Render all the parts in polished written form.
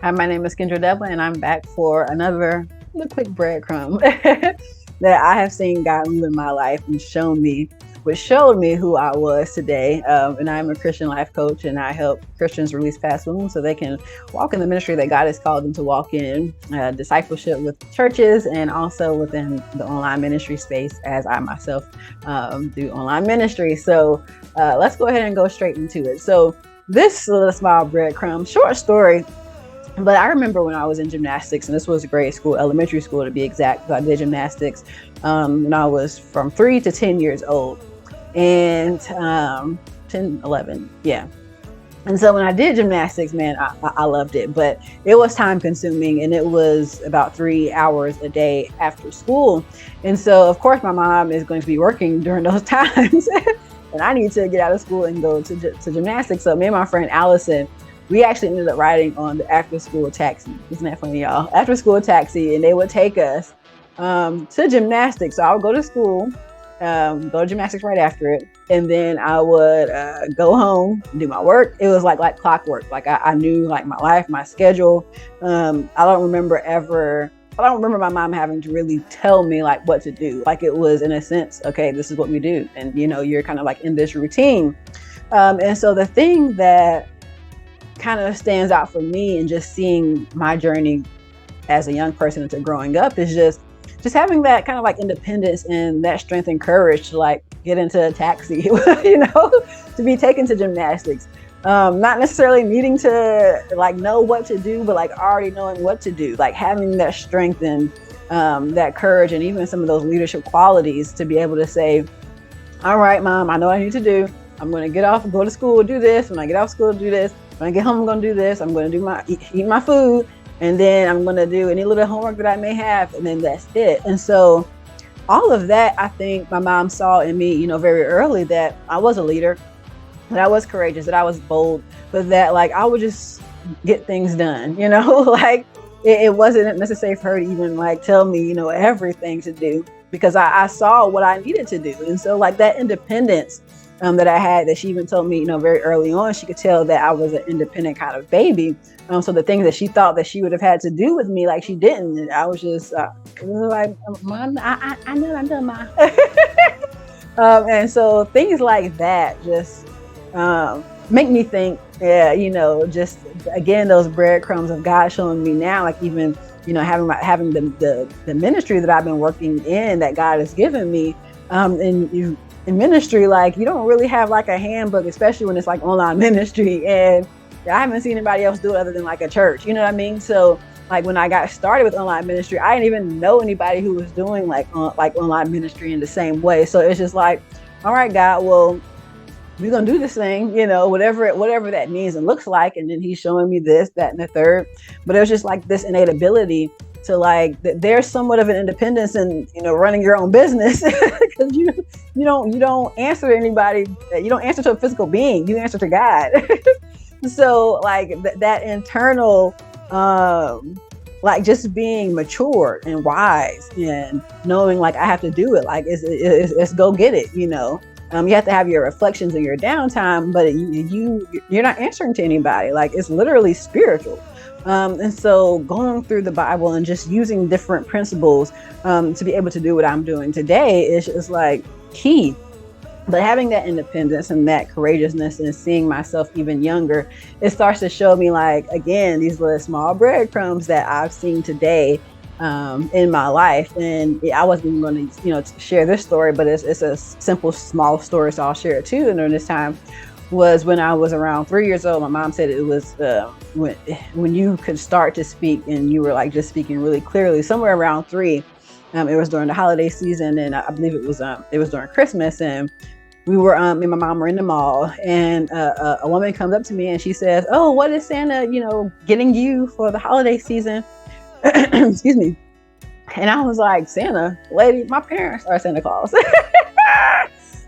Hi, my name is Kendra Devlin, and I'm back for another little quick breadcrumb that I have seen God move in my life and which showed me who I was today. And I'm a Christian life coach, and I help Christians release past wounds so they can walk in the ministry that God has called them to walk in, discipleship with churches and also within the online ministry space, as I myself do online ministry. So let's go ahead and go straight into it. So this little small breadcrumb, short story. But I remember when I was in gymnastics, and this was grade school, elementary school to be exact. So I did gymnastics when I was from 3 to 10 years old, and 10, 11, yeah. And so when I did gymnastics, man, I loved it, but it was time consuming, and it was about 3 hours a day after school. And so, of course, my mom is going to be working during those times, and I need to get out of school and go to gymnastics. So me and my friend Allison, we actually ended up riding on the after-school taxi. Isn't that funny, y'all? After-school taxi, and they would take us to gymnastics. So I would go to school, go to gymnastics right after it, and then I would go home, do my work. It was like clockwork. Like I knew like my life, my schedule. I don't remember my mom having to really tell me like what to do. Like it was in a sense, okay, this is what we do, and you're kind of like in this routine. And so the thing that kind of stands out for me and just seeing my journey as a young person into growing up is just having that kind of like independence and that strength and courage to like get into a taxi, to be taken to gymnastics. Not necessarily needing to like know what to do, but like already knowing what to do, like having that strength and that courage and even some of those leadership qualities to be able to say, all right, Mom, I know what I need to do. I'm going to get off and go to school, do this. When I get off school, do this. When I get home, I'm going to do this. I'm going to eat my food. And then I'm going to do any little homework that I may have. And then that's it. And so all of that, I think my mom saw in me, very early that I was a leader, that I was courageous, that I was bold, but that like I would just get things done, like it wasn't necessary for her to even like tell me, everything to do, because I saw what I needed to do. And so like that independence that I had, that she even told me, very early on, she could tell that I was an independent kind of baby. So the things that she thought that she would have had to do with me, like she didn't. And I was just like, Mom, I know I'm done, Ma. And so things like that just make me think, just again, those breadcrumbs of God showing me now, like even, having the ministry that I've been working in, that God has given me, in ministry, like you don't really have like a handbook, especially when it's like online ministry. And I haven't seen anybody else do it other than like a church, you know what I mean? So like when I got started with online ministry, I didn't even know anybody who was doing like online ministry in the same way. So it's just like, all right, God, well, we're going to do this thing, whatever that means and looks like. And then he's showing me this, that, and the third. But it was just like this innate ability to like, there's somewhat of an independence in, running your own business, because you don't answer to anybody. You don't answer to a physical being. You answer to God. So like that internal, like just being mature and wise and knowing like I have to do it. Like it's go get it. You have to have your reflections and your downtime, but you're not answering to anybody. Like it's literally spiritual. And so going through the Bible and just using different principles to be able to do what I'm doing today is like key. But having that independence and that courageousness and seeing myself even younger, it starts to show me like, again, these little small breadcrumbs that I've seen today in my life. And I wasn't even going to, share this story, but it's a simple, small story. So I'll share it too. And during this time was when I was around 3 years old. My mom said it was when you could start to speak and you were like just speaking really clearly, somewhere around 3. It was during the holiday season, and I believe it was during Christmas, and we were me and my mom were in the mall, and a woman comes up to me and she says, "Oh, what is Santa, getting you for the holiday season?" Excuse me. And I was like, "Santa, lady, my parents are Santa Claus."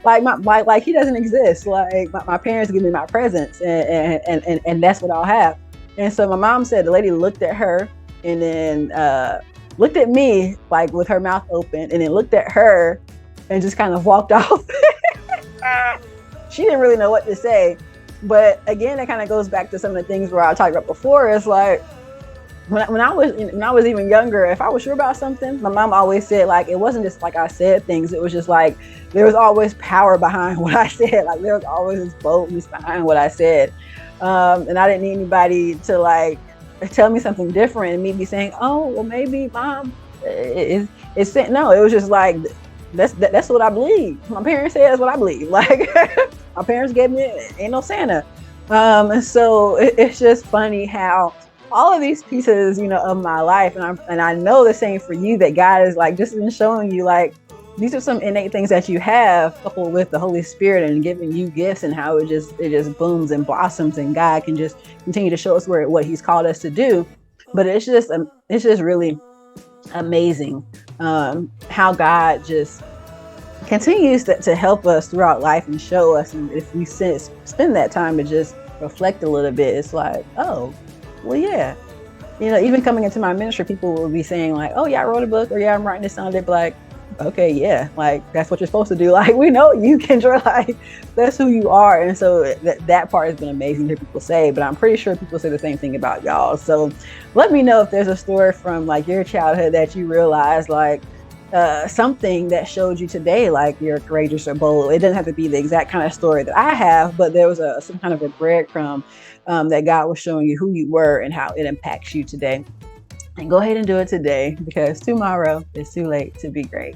Like he doesn't exist. Like my parents give me my presents, and that's what I'll have. And so my mom said the lady looked at her and then looked at me like with her mouth open, and then looked at her and just kind of walked off. She didn't really know what to say. But again, it kind of goes back to some of the things where I talked about before. It's like, when I was even younger, if I was sure about something, my mom always said, like, it wasn't just like I said things. It was just like there was always power behind what I said. Like there was always this boldness behind what I said, and I didn't need anybody to like tell me something different and me be saying, oh, well, maybe mom it's no. It was just like that's what I believe. My parents said that's what I believe. Like my parents gave me ain't no Santa. And so it's just funny how all of these pieces, of my life, and I know the same for you, that God is like just been showing you like these are some innate things that you have, coupled with the Holy Spirit and giving you gifts, and how it just booms and blossoms, and God can just continue to show us what He's called us to do. But it's just really amazing how God just continues to help us throughout life and show us. And if we spend that time to just reflect a little bit, it's like, oh, well, yeah. Even coming into my ministry, people will be saying like, oh, yeah, I wrote a book, or yeah, I'm writing this down. They'd be like, okay, yeah, like that's what you're supposed to do. Like, we know you, Kendra, like that's who you are. And so that part has been amazing to hear people say, but I'm pretty sure people say the same thing about y'all. So let me know if there's a story from like your childhood that you realize like something that showed you today, like you're courageous or bold. It doesn't have to be the exact kind of story that I have, but there was some kind of a breadcrumb that God was showing you who you were and how it impacts you today. And go ahead and do it today, because tomorrow is too late to be great.